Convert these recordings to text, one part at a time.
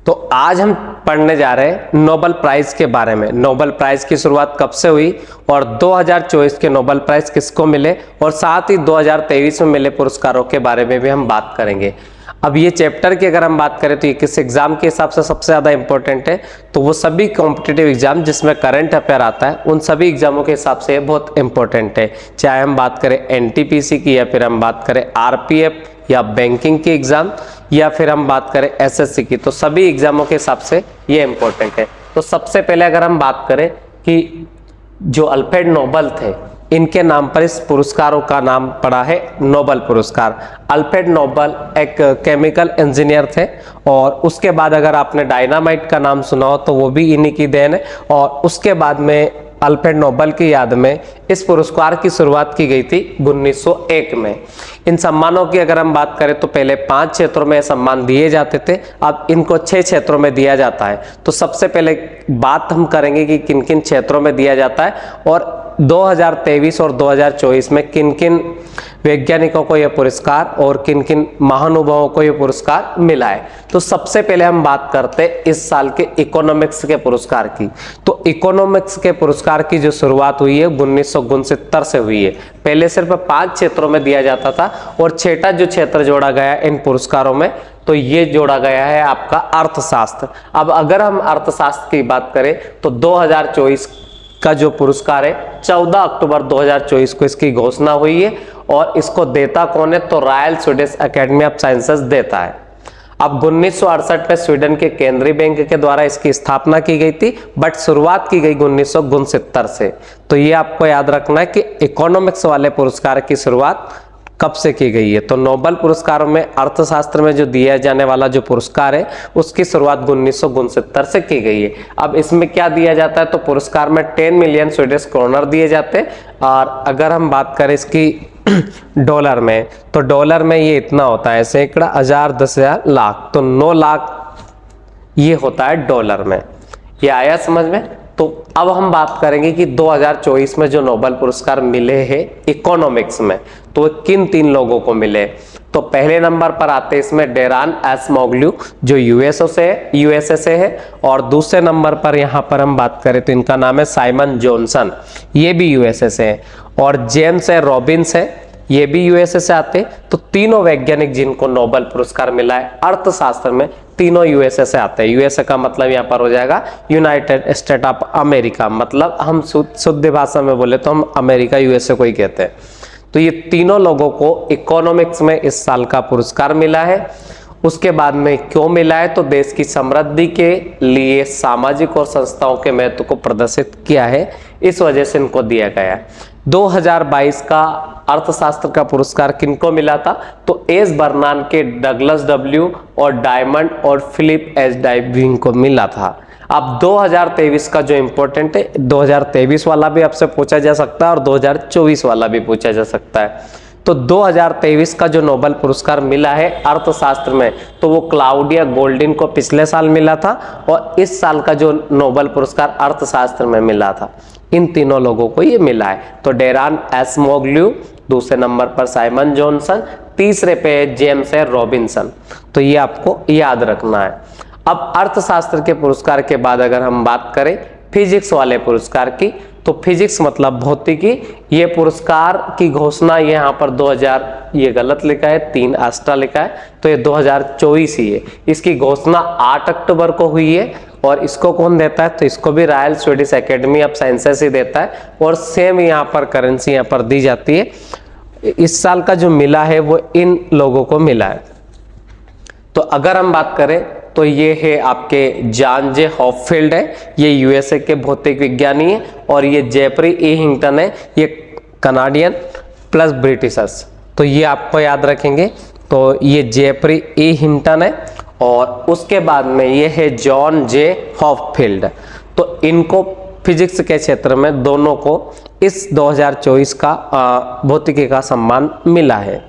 तो आज हम पढ़ने जा रहे हैं नोबेल प्राइज के बारे में। नोबेल प्राइज की शुरुआत कब से हुई और 2024 के नोबेल प्राइज किसको मिले और साथ ही 2023 में मिले पुरस्कारों के बारे में भी हम बात करेंगे। अब ये चैप्टर की अगर हम बात करें तो ये किस एग्जाम के हिसाब से सबसे ज़्यादा इंपॉर्टेंट है, तो वो सभी कॉम्पिटिटिव एग्जाम जिसमें करंट अफेयर आता है उन सभी एग्जामों के हिसाब से बहुत इंपॉर्टेंट है। चाहे हम बात करें एनटीपीसी की या फिर हम बात करें आरपीएफ या बैंकिंग की एग्जाम या फिर हम बात करें एसएससी की, तो सभी एग्जामों के हिसाब से ये इंपॉर्टेंट है। तो सबसे पहले अगर हम बात करें कि जो अल्फ्रेड नोबेल थे इनके नाम पर इस पुरस्कारों का नाम पड़ा है नोबेल पुरस्कार। अल्फ्रेड नोबेल एक केमिकल इंजीनियर थे और उसके बाद अगर आपने डायनामाइट का नाम सुना हो तो वो भी इन्हीं की देन है। और उसके बाद में अल्फ्रेड नोबेल की याद में इस पुरस्कार की शुरुआत की गई थी 1901 में। इन सम्मानों की अगर हम बात करें तो पहले 5 क्षेत्रों में सम्मान दिए जाते थे, अब इनको 6 क्षेत्रों में दिया जाता है। तो सबसे पहले बात हम करेंगे कि किन किन क्षेत्रों में दिया जाता है और 2023 और 2024 में किन किन वैज्ञानिकों को यह पुरस्कार और किन किन महानुभावों को यह पुरस्कार मिला है। तो सबसे पहले हम बात करते हैं इस साल के इकोनॉमिक्स के पुरस्कार की। तो इकोनॉमिक्स के पुरस्कार की जो शुरुआत हुई है 1969 से हुई है। पहले सिर्फ 5 क्षेत्रों में दिया जाता था और 6ठा जो क्षेत्र जोड़ा गया इन पुरस्कारों में तो ये जोड़ा गया है आपका अर्थशास्त्र। अब अगर हम अर्थशास्त्र की बात करें तो 2024 का जो पुरस्कार है 14 अक्टूबर 2024 को इसकी घोषणा हुई है और इसको देता कौन है तो royal Swedish academy of sciences देता है। अब 1968 में स्वीडन के केंद्रीय बैंक के द्वारा इसकी स्थापना की गई थी, बट शुरुआत की गई 1969 से। तो ये आपको याद रखना है कि इकोनॉमिक्स वाले पुरस्कार की शुरुआत कब से की गई है। तो नोबेल पुरस्कारों में अर्थशास्त्र में जो दिया जाने वाला जो पुरस्कार है उसकी शुरुआत 1969 से की गई है। अब इसमें क्या दिया जाता है तो पुरस्कार में 10 मिलियन स्वीडिश क्रोनर दिए जाते हैं। और अगर हम बात करें इसकी डॉलर में तो डॉलर में ये इतना होता है सैकड़ा, हजार, 10,000, लाख, तो 9 लाख ये होता है डॉलर में। ये आया समझ में। तो अब हम बात करेंगे कि 2024 में जो नोबेल पुरस्कार मिले हैं इकोनॉमिक्स में तो किन 3 लोगों को मिले। तो पहले नंबर पर आते हैं इसमें डेरान एसमोग्लू जो यूएसए से है और दूसरे नंबर पर यहाँ पर हम बात करें तो इनका नाम है साइमन जॉनसन, ये भी यूएसए से है। और जेम्स रॉबिन्स है, ये भी यूएसए से आते हैं। तो तीनों वैज्ञानिक जिनको नोबेल पुरस्कार मिला है अर्थशास्त्र में तीनों यूएसए से आते हैं। यूएसए का मतलब यहाँ पर हो जाएगा यूनाइटेड स्टेट ऑफ अमेरिका, मतलब हम शुद्ध भाषा में बोले तो हम अमेरिका यूएसए को ही कहते हैं। तो ये तीनों लोगों को इकोनॉमिक्स में इस साल का पुरस्कार मिला है। उसके बाद में क्यों मिला है तो देश की समृद्धि के लिए सामाजिक और संस्थाओं के महत्व को प्रदर्शित किया है, इस वजह से इनको दिया गया है। 2022 का अर्थशास्त्र का पुरस्कार किनको मिला था तो एस बर्नान के डगलस डब्ल्यू और डायमंड और फिलिप एच डाइविंग को मिला था। अब 2023 का जो इंपॉर्टेंट है 2023 वाला भी आपसे पूछा जा सकता है और 2024 वाला भी पूछा जा सकता है। तो 2023 का जो नोबेल पुरस्कार मिला है अर्थशास्त्र में तो वो क्लाउडिया गोल्डिन को पिछले साल मिला था और इस साल का जो नोबेल पुरस्कार अर्थशास्त्र में मिला था इन तीनों लोगों को ये मिला है। तो डेरान एसमोग्लू, दूसरे नंबर पर साइमन जॉनसन, तीसरे पे जेम्स रॉबिन्सन। तो ये आपको याद रखना है। अब अर्थशास्त्र के पुरस्कार के बाद अगर हम बात करें फिजिक्स वाले पुरस्कार की तो फिजिक्स मतलब भौतिकी, ये पुरस्कार की घोषणा यहाँ पर 2000 ये गलत लिखा है 3 एक्स्ट्रा लिखा है तो ये 2024 ही है। इसकी घोषणा 8 अक्टूबर को हुई है और इसको कौन देता है तो इसको भी royal Swedish academy of sciences ही देता है और सेम यहाँ पर करेंसी यहाँ पर दी जाती है। इस साल का जो मिला है वो इन लोगों को मिला है। तो अगर हम बात करें तो ये है आपके जॉन जे हॉपफील्ड है, ये यूएसए के भौतिक विज्ञानी है और ये जेफरी ई हिंगटन है, ये कनाडियन प्लस ब्रिटिशर्स। तो ये आपको याद रखेंगे। तो ये जेफरी ई हिंगटन है और उसके बाद में ये है जॉन जे हॉपफील्ड। तो इनको फिजिक्स के क्षेत्र में दोनों को इस 2024 का भौतिकी का सम्मान मिला है।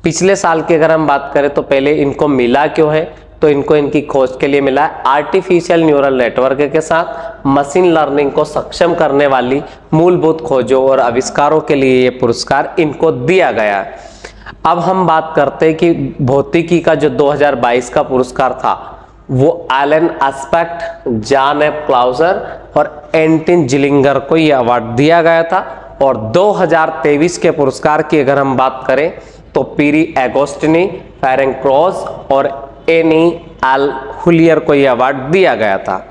पिछले साल की अगर हम बात करें तो पहले इनको मिला क्यों है तो इनको इनकी खोज के लिए मिला है। आर्टिफिशियल न्यूरल नेटवर्क के साथ मशीन लर्निंग को सक्षम करने वाली मूलभूत खोजों और आविष्कारों के लिए ये पुरस्कार इनको दिया गया है। अब हम बात करते हैं कि भौतिकी का जो 2022 का पुरस्कार था वो Elon aspect, John F closure और एंटिन जिलिंगर को ये अवार्ड दिया गया था। और 2023 के पुरस्कार की अगर हम बात करें तो पीरी एगोस्टिनी, फेरेंक क्रॉस और एनी एल हुलियर को ये अवार्ड दिया गया था।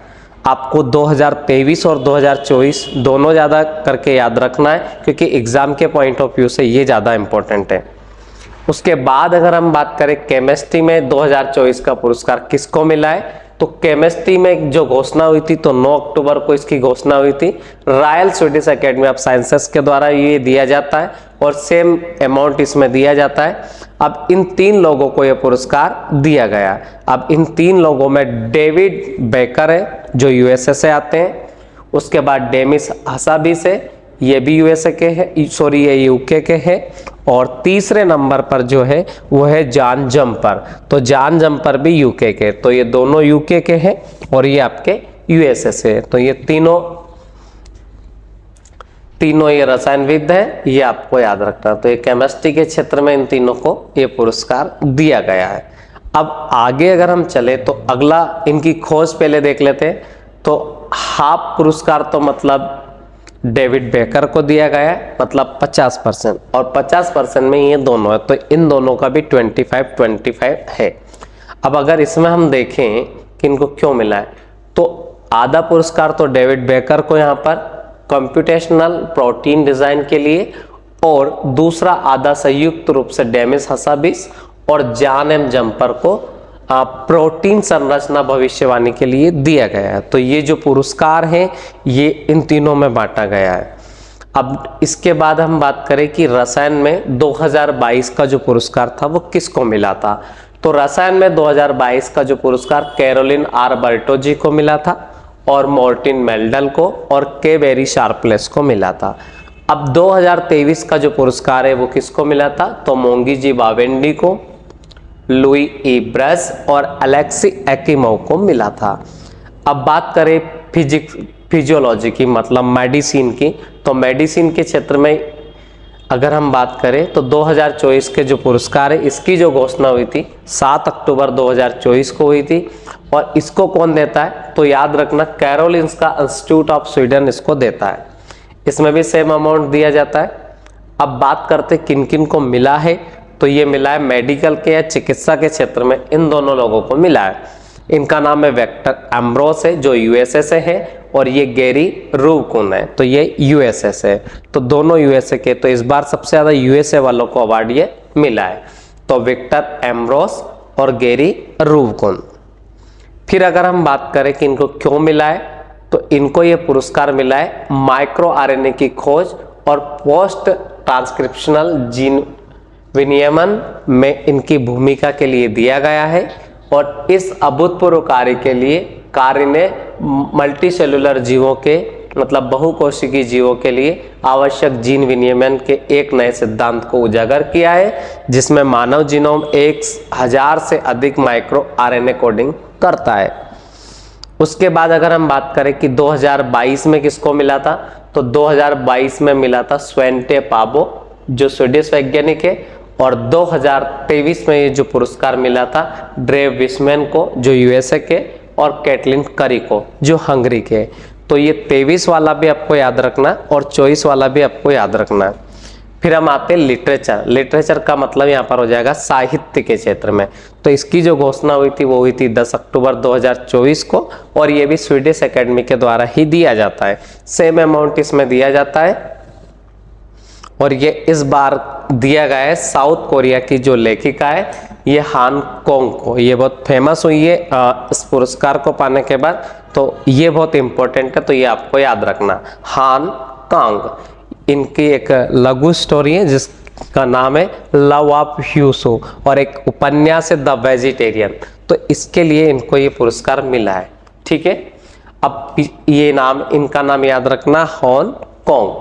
आपको 2023 और 2024 दोनों ज़्यादा करके याद रखना है, क्योंकि एग्जाम के पॉइंट ऑफ व्यू से ये ज़्यादा इंपॉर्टेंट है। उसके बाद अगर हम बात करें केमिस्ट्री में 2024 का पुरस्कार किसको मिला है, तो केमिस्ट्री में जो घोषणा हुई थी तो 9 अक्टूबर को इसकी घोषणा हुई थी। Royal Swedish academy of sciences के द्वारा ये दिया जाता है और सेम अमाउंट इसमें दिया जाता है। अब इन 3 लोगों को यह पुरस्कार दिया गया। अब इन 3 लोगों में डेविड बेकर है जो यूएसए से आते हैं, उसके बाद डेमिस हसाबिस है, ये भी यूएसए के है, सॉरी ये यूके के है, और तीसरे नंबर पर जो है वो है जॉन जम्पर। तो जॉन जम्पर भी यूके के, तो ये दोनों यूके के हैं और ये आपके यूएसए से। तो ये तीनों ये रसायनविद हैं, ये आपको याद रखना। तो ये केमिस्ट्री के क्षेत्र में इन तीनों को ये पुरस्कार दिया गया है। अब आगे अगर हम चले तो अगला इनकी खोज पहले देख लेते हैं। तो हाफ पुरस्कार तो मतलब डेविड बेकर को दिया गया है, मतलब 50%, और 50% में ये दोनों है, तो इन दोनों का भी 25-25 है। अब अगर इसमें हम देखें कि इनको क्यों मिला है, तो आधा पुरस्कार तो डेविड बेकर को यहाँ पर कंप्यूटेशनल प्रोटीन डिजाइन के लिए, और दूसरा आधा संयुक्त रूप से डेमिस हसाबिस और जॉन एम जम्पर को प्रोटीन संरचना भविष्यवाणी के लिए दिया गया है। तो ये जो पुरस्कार है ये इन तीनों में बांटा गया है। अब इसके बाद हम बात करें कि रसायन में 2022 का जो पुरस्कार था वो किसको मिला था, तो रसायन में 2022 का जो पुरस्कार कैरोलिन आर बर्टोजी को मिला था, और मार्टिन मेल्डल को और के बेरी शार्पलेस को मिला था। अब 2023 का जो पुरस्कार है वो किसको मिला था, तो मोंगी जी बावेंडी को, लुई ई ब्रस और अलेक्सी एक्कीमोव को मिला था। अब बात करें फिजियोलॉजी की, मतलब मेडिसिन की, तो मेडिसिन के क्षेत्र में अगर हम बात करें तो 2024 के जो पुरस्कार है इसकी जो घोषणा हुई थी 7 अक्टूबर 2024 को हुई थी। और इसको कौन देता है, तो याद रखना कैरोलिंस्का इंस्टीट्यूट ऑफ स्वीडन इसको देता है। इसमें भी सेम अमाउंट दिया जाता है। अब बात करते किन किन को मिला है, तो ये मिला है मेडिकल के या चिकित्सा के क्षेत्र में इन दोनों लोगों को मिला है। इनका नाम है वेक्टर एम्ब्रोस है जो यूएसए से है, और ये गैरी रूवकुन है, तो ये यूएसए से है। तो दोनों यूएसए के, तो इस बार सबसे ज्यादा यूएसए वालों को अवार्ड ये मिला है, तो विक्टर एम्ब्रोस और गैरी रूवकुन। फिर अगर हम बात करें कि इनको क्यों मिला है, तो इनको ये पुरस्कार मिला है माइक्रो आरएनए की खोज और पोस्ट ट्रांसक्रिप्शनल जीन विनियमन में इनकी भूमिका के लिए दिया गया है। और इस अभूतपूर्व कार्य ने मल्टीसेलुलर जीवों के, मतलब बहुकोशिकीय जीवों के लिए आवश्यक जीन विनियमन के एक नए सिद्धांत को उजागर किया है, जिसमें मानव जीनोम 1000 से अधिक माइक्रो आरएनए कोडिंग करता है। उसके बाद अगर हम बात करें कि 2022 में किसको मिला था, तो 2022 में मिला था स्वेंटे पाबो जो स्वीडिश वैज्ञानिक है, और 2023 में ये जो पुरस्कार मिला था ड्रेव विस्मैन को जो यूएसए के, और कैटलिन करी को जो हंगरी के। तो ये 23 वाला भी आपको याद रखना और 24 वाला भी आपको याद रखना है। फिर हम आते हैं लिटरेचर का मतलब यहाँ पर हो जाएगा साहित्य के क्षेत्र में। तो इसकी जो घोषणा हुई थी वो हुई थी 10 अक्टूबर 2024 को, और ये भी स्वीडिश एकेडमी के द्वारा ही दिया जाता है। सेम अमाउंट इसमें दिया जाता है, और ये इस बार दिया गया है साउथ कोरिया की जो लेखिका है ये हान कोंग को। ये बहुत फेमस हुई है इस पुरस्कार को पाने के बाद, तो ये बहुत इंपॉर्टेंट है, तो ये आपको याद रखना। हान कांग, इनकी एक लघु स्टोरी है जिसका नाम है लव ऑफ ह्यूसो, और एक उपन्यास है द वेजिटेरियन। तो इसके लिए इनको ये पुरस्कार मिला है। ठीक है, अब ये नाम, इनका नाम याद रखना हान कोंग,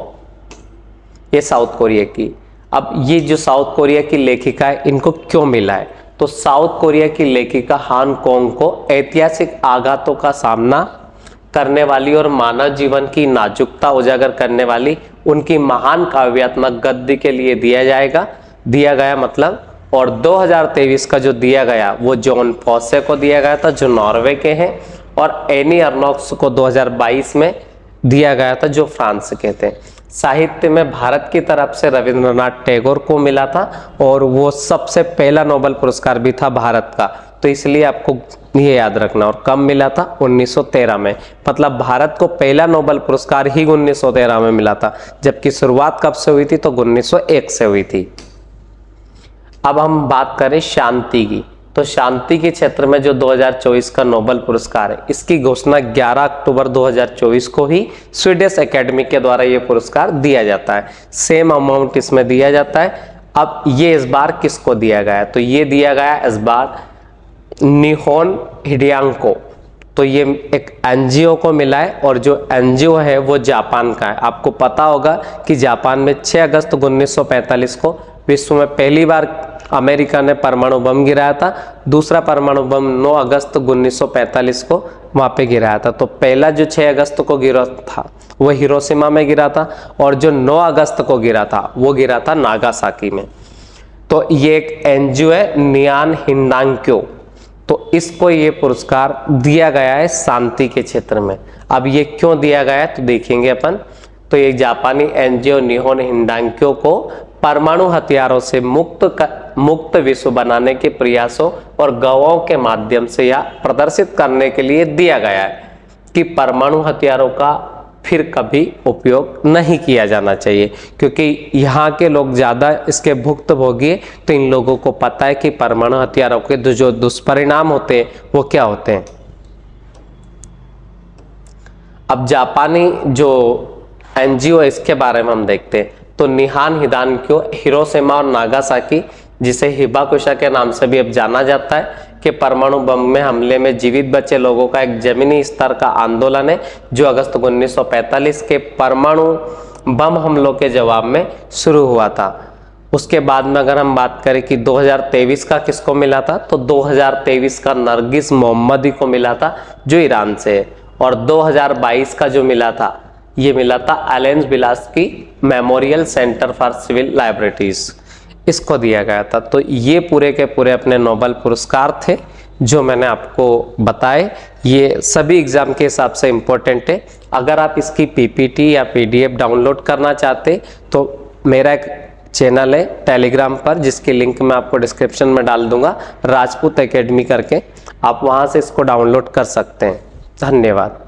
ये साउथ कोरिया की। अब ये जो साउथ कोरिया की लेखिका है इनको क्यों मिला है, तो साउथ कोरिया की लेखिका हान कोंग को ऐतिहासिक आघातों का सामना करने वाली और मानव जीवन की नाजुकता उजागर करने वाली उनकी महान काव्यात्मक गद्य के लिए दिया गया, मतलब और 2023 का जो दिया गया वो जॉन फॉसे को दिया गया था जो नॉर्वे के हैं, और एनी अर्नोक्स को 2022 में दिया गया था जो फ्रांस के थे। साहित्य में भारत की तरफ से रविंद्रनाथ टैगोर को मिला था और वो सबसे पहला नोबेल पुरस्कार भी था भारत का, तो इसलिए आपको ये याद रखना। और कब मिला था? 1913 में, मतलब भारत को पहला नोबेल पुरस्कार ही 1913 में मिला था, जबकि शुरुआत कब से हुई थी? तो 1901 से हुई थी। अब हम बात करें शांति की, तो शांति के क्षेत्र में जो 2024 का नोबेल पुरस्कार है, इसकी घोषणा 11 अक्टूबर 2024 को ही स्वीडिश एकेडमी के द्वारा ये पुरस्कार दिया जाता है। सेम अमाउंट इसमें दिया जाता है। अब ये इस बार किसको दिया गया है? तो ये दिया गया इस बार निहोन हिडेयांको, तो ये एक एनजीओ को मिला है, और जो एनजीओ है वो जापान का है। आपको पता होगा कि जापान में 6 अगस्त 1945 को विश्व में पहली बार अमेरिका ने परमाणु बम गिराया था। दूसरा परमाणु बम 9 अगस्त 1945 को वहाँ पे गिराया था। तो पहला जो 6 अगस्त को गिरा था वो हिरोशिमा में गिरा था, और जो 9 अगस्त को गिरा था वो गिरा था नागासाकी में। तो ये एक एनजीओ है नियान हिंडांक्यो, तो इसको ये पुरस्कार दिया गया है शांति के क्षेत्र में। अब ये क्यों दिया गया है तो देखेंगे अपन। तो ये जापानी एनजीओ निहोन हिंडांक्यो को परमाणु हथियारों से मुक्त विश्व बनाने के प्रयासों और गवाहों के माध्यम से यह प्रदर्शित करने के लिए दिया गया है कि परमाणु हथियारों का फिर कभी उपयोग नहीं किया जाना चाहिए, क्योंकि यहाँ के लोग ज़्यादा इसके भुक्तभोगी हैं, तो इन लोगों को पता है कि परमाणु हथियारों के जो दुष्परिणाम होते हैं वो क्या होते हैं। अब जापानी जो एनजीओ है इसके बारे में हम देखते हैं। तो निहान हिदानक्यो हिरोशिमा और नागासाकी, जिसे हिबाकुशा के नाम से भी अब जाना जाता है, कि परमाणु बम में हमले में जीवित बचे लोगों का एक जमीनी स्तर का आंदोलन है जो अगस्त 1945 के परमाणु बम हमलों के जवाब में शुरू हुआ था। उसके बाद में अगर हम बात करें कि 2023 का किसको मिला था, तो 2023 का नरगिस मोहम्मदी को मिला था जो ईरान से है, और 2022 का जो मिला था ये मिला था एलेन बिलास्की memorial centre for civil libraries, इसको दिया गया था। तो ये पूरे के पूरे अपने नोबेल पुरस्कार थे जो मैंने आपको बताए। ये सभी एग्जाम के हिसाब से इम्पोर्टेंट है। अगर आप इसकी पीपीटी या पीडीएफ डाउनलोड करना चाहते तो मेरा एक चैनल है टेलीग्राम पर, जिसकी लिंक मैं आपको डिस्क्रिप्शन में डाल दूंगा, राजपूत एकेडमी करके, आप वहाँ से इसको डाउनलोड कर सकते हैं। धन्यवाद।